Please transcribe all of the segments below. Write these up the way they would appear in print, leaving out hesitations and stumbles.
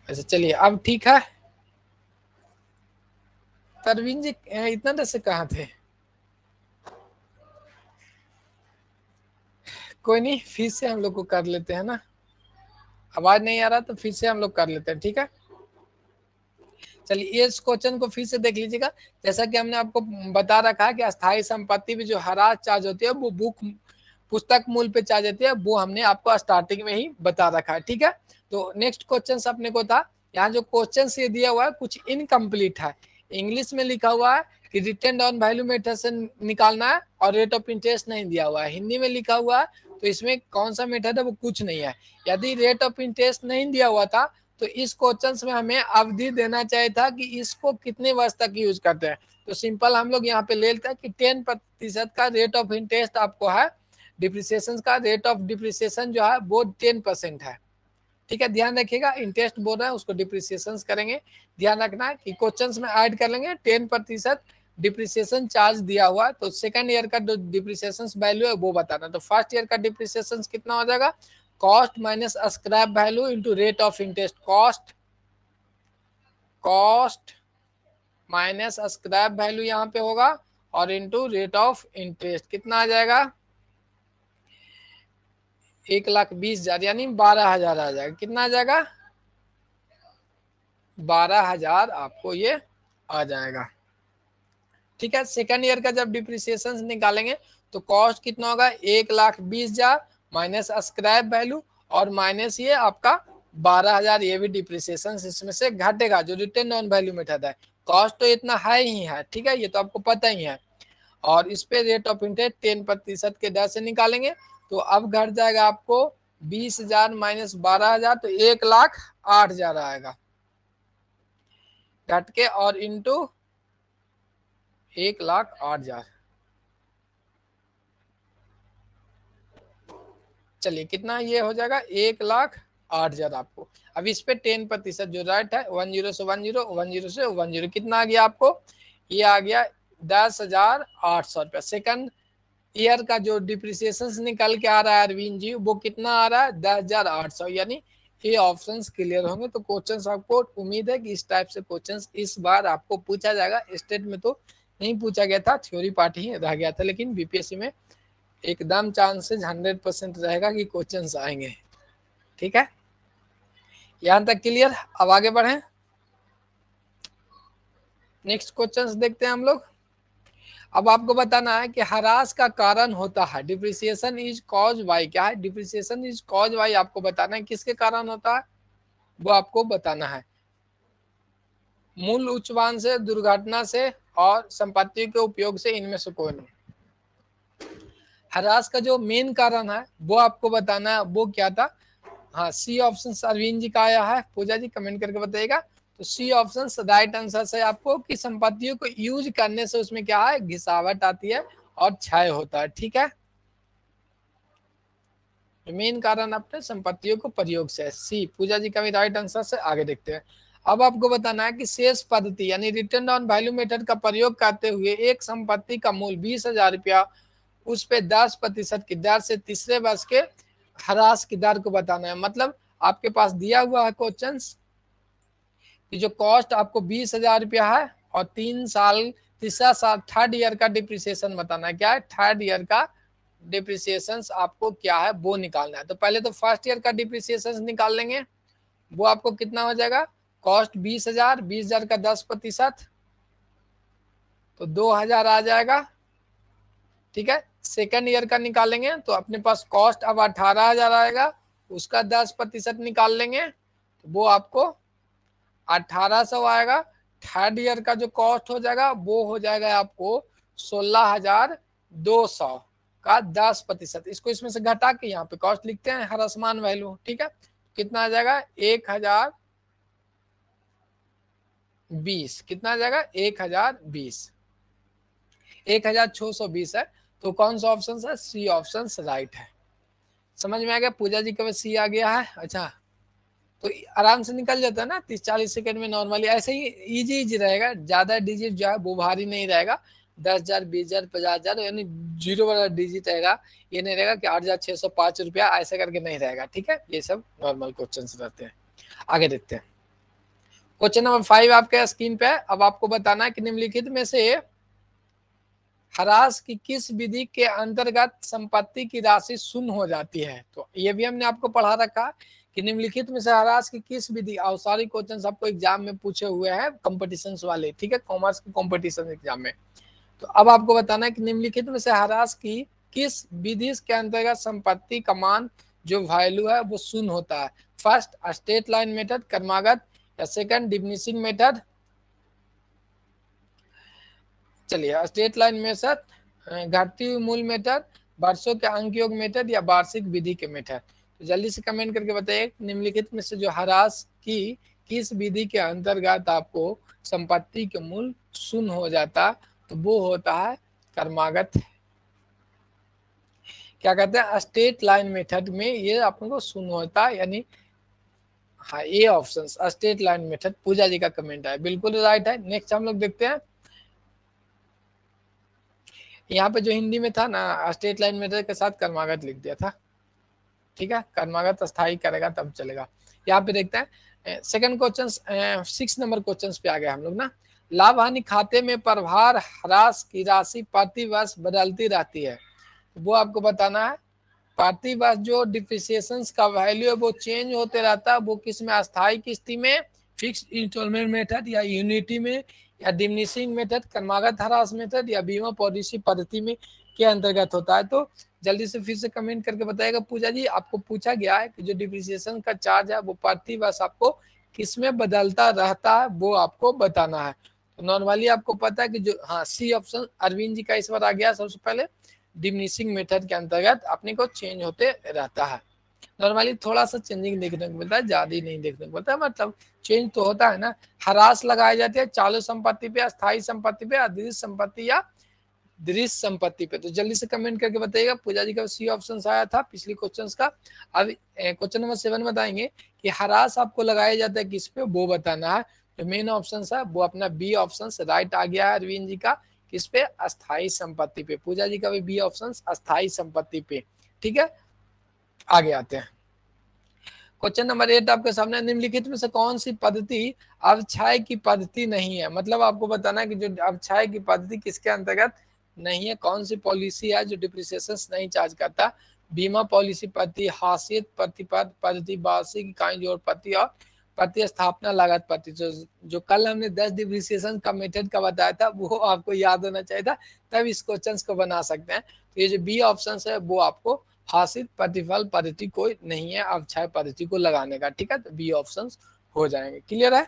अच्छा चलिए अब ठीक है। तरवीन जी इतना देर से कहाँ थे? कोई नहीं, फिर से हम लोग को कर लेते हैं ना, आवाज नहीं आ रहा तो फिर से हम लोग कर लेते हैं, ठीक है। चलिए इस क्वेश्चन को फिर से देख लीजिएगा। जैसा कि हमने आपको बता रखा है कि अस्थायी संपत्ति में जो हराज चार्ज होती है वो बुक पुस्तक मूल्य पे चार्ज होती है, वो हमने आपको स्टार्टिंग में ही बता रखा है, ठीक है। तो नेक्स्ट क्वेश्चन अपने को था, यहाँ जो क्वेश्चन ये दिया हुआ है कुछ इनकम्प्लीट है। इंग्लिश में लिखा हुआ है कि रिटर्न ऑन वैल्यू मेथड से निकालना है और रेट ऑफ इंटरेस्ट नहीं दिया हुआ है। हिंदी में लिखा हुआ है तो इसमें कौन सा मेथड है वो कुछ नहीं है। यदि रेट ऑफ इंटरेस्ट नहीं दिया हुआ था तो इस क्वेश्चन में हमें अवधि देना चाहिए था कि इसको कितने वर्ष तक यूज करते हैं। तो सिंपल हम लोग यहाँ पे ले लेते हैं कि 10% का रेट ऑफ इंटरेस्ट आपको है, डिप्रिसिएशन का रेट ऑफ डिप्रिसिएशन जो है वो 10% है, ठीक है। ध्यान रखिएगा इंटरेस्ट बोल रहे हैं उसको डिप्रिसिएशन करेंगे। ध्यान रखना है कि क्वेश्चन में ऐड कर लेंगे 10% डिप्रिसिएशन चार्ज दिया हुआ, तो सेकंड ईयर का जो डिप्रिसिएशन वैल्यू है वो बताना। तो फर्स्ट ईयर का डिप्रिसिएशन कितना हो जाएगा, cost minus scrap value into rate of interest. Cost minus scrap value यहाँ पे होगा और इंटू रेट ऑफ इंटरेस्ट कितना आ जाएगा, 1,20,000 यानी 12,000 आ जाएगा। कितना आ जाएगा, 12,000 आपको ये आ जाएगा, ठीक है। सेकंड ईयर का जब डिप्रिसिएशन निकालेंगे तो कॉस्ट कितना होगा, 1,20,000 माइनस स्क्रैप वैल्यू और माइनस ये आपका 12,000, ये भी डिप्रिसिएशन इसमें से घटेगा जो रिटर्न ऑन वैल्यू मेथड है। कॉस्ट तो इतना हाई ही है, ठीक है, ये तो आपको पता ही है। और इस पे रेट ऑफ इंटरेस्ट 10% के दर से निकालेंगे तो अब घट जाएगा आपको 20,000 माइनस 12,000 तो 1,08,000 आएगा घट के, और इंटू 1,08,000। चलिए कितना ये हो जाएगा, 1,08,000 आपको। अब इस पे 10% जो राइट है 10 से 10 10 से 10 कितना आ गया आपको, ये आ गया 10,800 रुपया। सेकंड ईयर का जो डिप्रिसिएशन निकल के आ रहा है अरविंद जी वो कितना आ रहा है, 10,800, यानी ये ऑप्शंस क्लियर होंगे। तो क्वेश्चंस आपको उम्मीद है कि इस टाइप से क्वेश्चंस इस बार आपको पूछा जाएगा। स्टेट में तो नहीं पूछा गया था, थ्योरी पार्ट ही रह गया था, लेकिन बीपीएससी में एकदम चांसेस 100% रहेगा कि क्वेश्चंस आएंगे, ठीक है। यहां तक क्लियर। अब आगे बढ़े, नेक्स्ट क्वेश्चंस देखते हैं हम लोग। अब आपको बताना है कि ह्रास का कारण होता है, डिप्रिसिएशन इज कॉज बाय, क्या है, डिप्रिसिएशन इज कॉज बाय आपको बताना है किसके कारण होता है, वो आपको बताना है। मूल उच्चवान से, दुर्घटना से और संपत्ति के उपयोग से, इनमें से कोई नहीं। ह्रास का जो मेन कारण है वो आपको बताना है, वो क्या था। हाँ सी ऑप्शन अरविंद जी का आया है, पूजा जी कमेंट करके बताइएगा। तो सी ऑप्शन राइट आंसर है आपको कि संपत्तियों को यूज करने से उसमें क्या है, घिसावट आती है और क्षय होता है, ठीक है। मेन कारण अपने संपत्तियों को प्रयोग से, सी पूजा जी का भी राइट आंसर से। आगे देखते हैं। अब आपको बताना है कि शेष पद्धति यानी रिटर्न ऑन वैल्यू मेथड का प्रयोग करते हुए एक संपत्ति का मूल्य 20,000 रुपया, उस पे 10% की दर से तीसरे वर्ष के ह्रास की दर को बताना है। मतलब आपके पास दिया हुआ है क्वेश्चन कि जो कॉस्ट आपको 20,000 रुपया है और 3 साल, तीसरा साल थर्ड ईयर का डिप्रिसिएशन बताना है। क्या है, थर्ड ईयर का डिप्रिसिएशन आपको क्या है वो निकालना है। तो पहले तो फर्स्ट ईयर का डिप्रिसिएशन निकाल लेंगे, वो आपको कितना हो जाएगा, कॉस्ट 20,000, 20,000 का 10% तो 2,000 आ जाएगा, ठीक है। सेकेंड ईयर का निकालेंगे तो अपने पास कॉस्ट अब 18,000 आएगा, उसका 10% निकाल लेंगे तो वो आपको 1,800 आएगा। थर्ड ईयर का जो कॉस्ट हो जाएगा वो हो जाएगा आपको 16,200 का 10%। इसको इसमें से घटा के यहाँ पे कॉस्ट लिखते हैं हर असमान वैल्यू, ठीक है। कितना आ जाएगा, 1,020, कितना आ जाएगा, 1,020, 1,620 है। तो कौन सा ऑप्शन है, सी ऑप्शन राइट है। समझ में आ गया, पूजा जी का सी आ गया है। अच्छा तो आराम से निकल जाता है ना 30-40 सेकंड में। नॉर्मली ऐसे ही इजी इजी रहेगा, ज्यादा डिजिट जो है वो भारी नहीं रहेगा। 10,000, 20,000, 50,000 यानी जीरो वाला डिजिट रहेगा। ये नहीं रहेगा कि 8,605 रुपया ऐसे करके नहीं रहेगा, ठीक है। ये सब नॉर्मल क्वेश्चन रहते हैं। आगे देखते हैं। क्वेश्चन नंबर 5 आपके स्क्रीन पे है। अब आपको बताना है कि निम्नलिखित में से ह्रास की किस विधि के अंतर्गत संपत्ति की राशि शून्य हो जाती है। तो ये भी हमने आपको पढ़ा रखा कि निम्नलिखित में से ह्रास की किस विधि, औपचारिक क्वेश्चन आपको एग्जाम में पूछे हुए हैं कॉम्पिटिशन वाले, ठीक है, कॉमर्स के कॉम्पिटिशन एग्जाम में। तो अब आपको बताना है कि निम्नलिखित में से ह्रास की किस विधि के अंतर्गत संपत्ति का मान जो वैल्यू है वो शून्य होता है। फर्स्ट स्ट्रेट लाइन मेथड क्रमागत, या सेकंड डिमिनिशिंग मेथड, चलिए स्ट्रेट लाइन मेथड, घटती हुई मूल मेथड, वर्षों के अंक योग मेथड, या वार्षिक विधि के मेथड। तो जल्दी से कमेंट करके बताइए निम्नलिखित में से जो ह्रास की किस विधि के अंतर्गत आपको संपत्ति के मूल शून्य हो जाता, तो वो होता है क्रमागत, क्या कहते हैं, स्ट्रेट लाइन मेथड में ये आपको शून्य होता है, यानी हाँ ये ऑप्शन स्ट्रेट लाइन मेथड। पूजा जी का कमेंट है, बिल्कुल राइट है। नेक्स्ट हम लोग देखते हैं, यहाँ पे जो हिंदी में था ना स्ट्रेट लाइन मेथड के साथ कर्मागत लिख दिया था, ठीक है, कर्मागत स्थायी करेगा तब चलेगा। यहाँ पे देखते हैं सेकंड क्वेश्चन, 6 नंबर क्वेश्चन पे आ गए हम लोग ना। लाभ हानि खाते में प्रभार ह्रास की राशि प्रति वर्ष बदलती रहती है, वो आपको बताना है। प्रति वर्ष जो डिप्रिसिएशन का वैल्यू है वो चेंज होते रहता है, वो किस में, अस्थायी किस्ती में, फिक्स इंस्टॉलमेंट मेथड, या यूनिटी में, या डिमिनिशिंग मेथड, क्रमागत ह्रास मेथड, या बीमा पॉलिसी पद्धति में के अंतर्गत होता है। तो जल्दी से फिर से कमेंट करके बताएगा। पूजा जी आपको पूछा गया है कि जो डिप्रिसिएशन का चार्ज है वो प्रति वर्ष आपको किस में बदलता रहता है, वो आपको बताना है। तो नॉर्मली आपको पता है कि जो हाँ सी ऑप्शन अरविंद जी का इस बार आ गया सबसे पहले, डिमिनिशिंग मेथड के अंतर्गत अपने को चेंज होते रहता है। नॉर्मली थोड़ा सा चेंजिंग देखने को मिलता है, ज्यादा नहीं देखने को मिलता है, मतलब चेंज तो होता है ना। ह्रास लगाए जाते हैं चालू संपत्ति पे, अस्थायी संपत्ति पे, अदृश्य संपत्ति या दृश्य संपत्ति पे। तो जल्दी से कमेंट करके बताइएगा। पूजा जी का सी ऑप्शन आया था पिछले क्वेश्चन का। अब क्वेश्चन नंबर 7 बताएंगे कि ह्रास आपको लगाया जाता है किस पे, वो बताना है। जो मेन ऑप्शन है वो अपना बी ऑप्शन राइट आ गया है अरविंद जी का, किस पे, अस्थायी संपत्ति पे। पूजा जी का भी बी ऑप्शन अस्थायी संपत्ति पे, ठीक है। आगे आते हैं, क्वेश्चन नंबर 8 आपके सामने, निम्नलिखित में से कौन सी पद्धति अवक्षय की पद्धति नहीं है। मतलब आपको बताना है कि जो अवक्षय की पद्धति किसके अंतर्गत नहीं है, कौन सी पॉलिसी है जो डिप्रिसिएशन नहीं चार्ज करता। बीमा पॉलिसी पद्धति, हाशियत प्रतिपद पद्धति, वार्षिक इकाई जोड़ पद्धति, और प्रतिस्थापना लागत पद्धति। जो कल हमने 10 डिप्रिसिएशन का मेथड का बताया था वो आपको याद होना चाहिए था, तब इस क्वेश्चन को बना सकते हैं। तो ये जो बी ऑप्शन है वो आपको हासिल प्रतिफल पद्धति कोई नहीं है अवक्षय पद्धति को लगाने का, ठीक है। तो बी ऑप्शन हो जाएंगे, क्लियर है।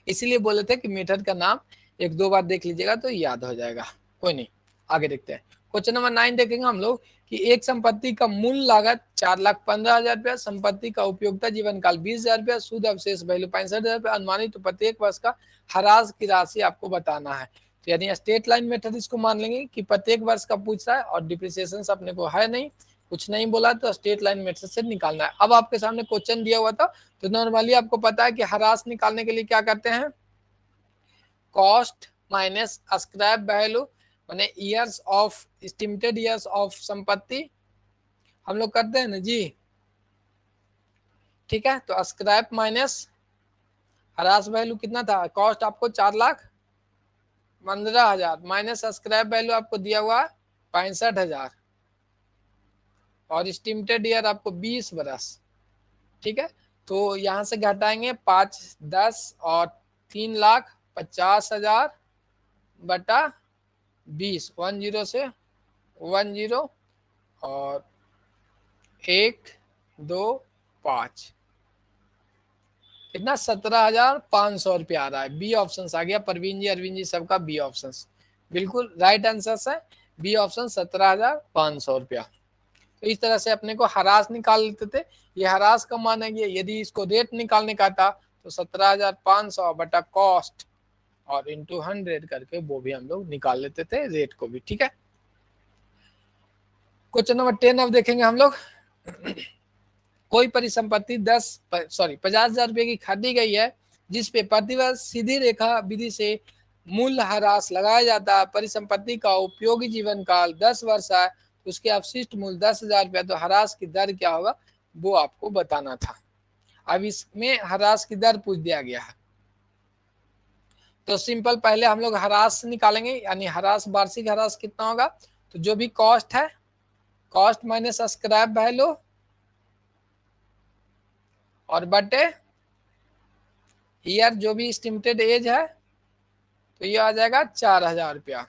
इसीलिए बोले थे कि मेथड का नाम 1-2 बार देख लीजिएगा तो याद हो जाएगा। कोई नहीं, आगे देखते हैं। क्वेश्चन नंबर 9 देखेंगे हम लोग कि एक संपत्ति का मूल लागत 4,15,000 रुपया, संपत्ति का उपयोगिता जीवन काल 20,000 रुपया, शुद्ध अवशेष वैल्यू 65,000 रुपया, अनुमानित तो प्रत्येक वर्ष का ह्रास की राशि आपको बताना है। तो यानी स्ट्रेट लाइन मेथड इसको मान लेंगे कि प्रत्येक वर्ष का पूछ रहा है और डिप्रिसिएशन अपने को है नहीं, कुछ नहीं बोला, तो स्ट्रेट लाइन मेथड से निकालना है। अब आपके सामने क्वेश्चन दिया हुआ था, तो नॉर्मली आपको पता है कि ह्रास निकालने के लिए क्या करते हैं, कॉस्ट माइनस स्क्रैप वैल्यू, माने years of estimated years of संपत्ति हम लोग करते हैं ना जी, ठीक है। तो स्क्रैप माइनस ह्रास वैल्यू कितना था, कॉस्ट आपको 4,15,000 माइनस स्क्रैप वैल्यू आपको दिया हुआ 65,000 और एस्टिमेटेड ईयर आपको 20 बरस, ठीक है। तो यहाँ से घटाएंगे 5, 10 और 3,50,000 बटा 20, 10 से 10 और 1,2,5 कितना 17,500 रुपया आ रहा है। बी ऑप्शन आ गया, परवीन जी अरविंद जी सबका बी ऑप्शन बिल्कुल राइट आंसर है, बी ऑप्शन 17,500 रुपया। तो इस तरह से अपने को ह्रास निकाल लेते थे, ये ह्रास का मान है। यदि इसको रेट निकालने का था तो 17,500 बटा कॉस्ट और इंटू 100 करके वो भी हम लोग निकाल लेते थे रेट को भी, ठीक है। क्वेश्चन नंबर 10 अब देखेंगे हम लोग। कोई परिसंपत्ति 50,000 रुपए की खरीदी गई है जिसपे प्रतिवर्ष सीधी रेखा विधि से मूल्य ह्रास लगाया जाता है, परिसंपत्ति का उपयोगी जीवन काल 10 वर्ष है, उसके अवशिष्ट मूल्य 10,000 रुपया, तो ह्रास की दर क्या होगा वो आपको बताना था। अब इसमें ह्रास की दर पूछ दिया गया है, तो सिंपल पहले हम लोग ह्रास निकालेंगे, यानी ह्रास वार्षिक ह्रास कितना होगा, तो जो भी कॉस्ट है, कॉस्ट माइनस स्क्रैप वैल्यू और बटे ईयर जो भी एस्टिमेटेड एज है, तो ये आ जाएगा 4000 रुपया।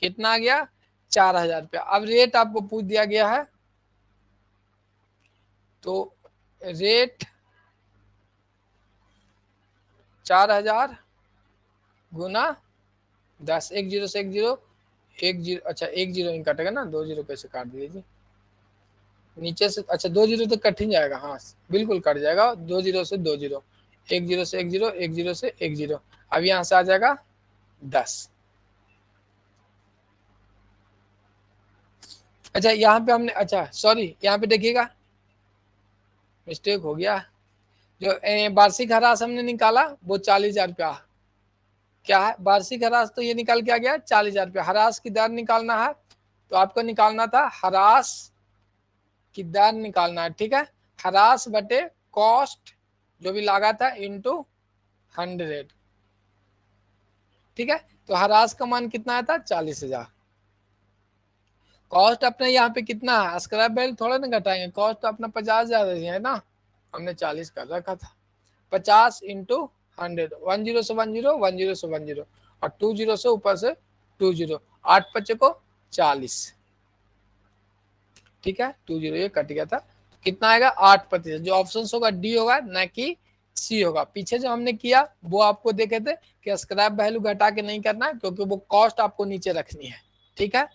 कितना आ गया, 4000 रुपया। अब रेट आपको पूछ दिया गया है, तो रेट 4000 गुना 10, 10 से 10 अच्छा 10 नहीं कटेगा ना, 20 कैसे काट दीजिए नीचे से, अच्छा 20 तो कट ही जाएगा, हाँ बिल्कुल कट जाएगा, 20 से 20, 10 से 10, 10 से 10। अब यहाँ से आ जाएगा 10। अच्छा यहाँ पे हमने, अच्छा सॉरी यहाँ पे देखिएगा मिस्टेक हो गया, जो वार्षिक ह्रास हमने निकाला वो 40,000 रुपया क्या है, वार्षिक ह्रास तो ये निकल के आ गया 40,000 रुपया। ह्रास की दर निकालना है, तो आपको निकालना था ह्रास की दर निकालना है, ठीक है, ह्रास बटे कॉस्ट जो भी लागत है इंटू 100, ठीक है। तो ह्रास का मान कितना आता है, 40,000। कॉस्ट अपने यहाँ पे कितना है, स्क्रैप वैल्यू थोड़ा ना घटाएंगे, कॉस्ट तो अपना 50,000 है ना, हमने 40 कर रखा था। 50 इंटू 100, 10 से 10, 10 से 10 और 20 से ऊपर से 20, 8 बच्चे को 40, ठीक है, 20 ये कट गया था, तो कितना आएगा 8%। जो ऑप्शन होगा डी होगा, ना कि सी होगा। पीछे जो हमने किया वो आपको देखे थे कि स्क्रैप वैल्यू घटा के नहीं करना है, क्योंकि वो कॉस्ट आपको नीचे रखनी है, ठीक है।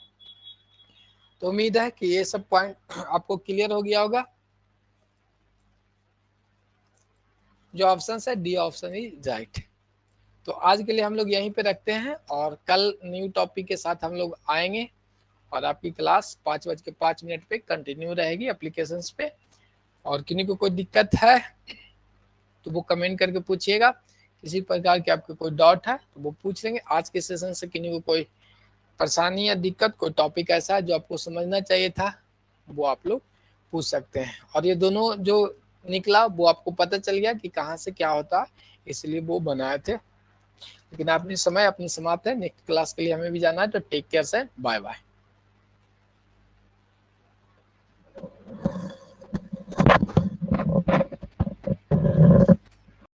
तो उम्मीद है कि ये सब पॉइंट आपको क्लियर हो गया होगा। जो ऑप्शन है डी ऑप्शन इज राइट। तो आज के लिए हम लोग यहीं पे रखते हैं, और कल न्यू टॉपिक के साथ हम लोग आएंगे, और आपकी क्लास 5:05 पे कंटिन्यू रहेगी एप्लीकेशंस पे। और किन्हीं को कोई दिक्कत है तो वो कमेंट करके पूछिएगा, किसी प्रकार की आपके कोई डाउट है तो वो पूछ लेंगे। आज के सेशन से किन्हीं को कोई परेशानी या दिक्कत, कोई टॉपिक ऐसा है जो आपको समझना चाहिए था, वो आप लोग पूछ सकते हैं। और ये दोनों जो निकला वो आपको पता चल गया कि कहाँ से क्या होता है, इसलिए वो बनाए थे। लेकिन अपनी समय अपनी समाप्त है, नेक्स्ट क्लास के लिए हमें भी जाना है, तो टेक केयर से, बाय बाय।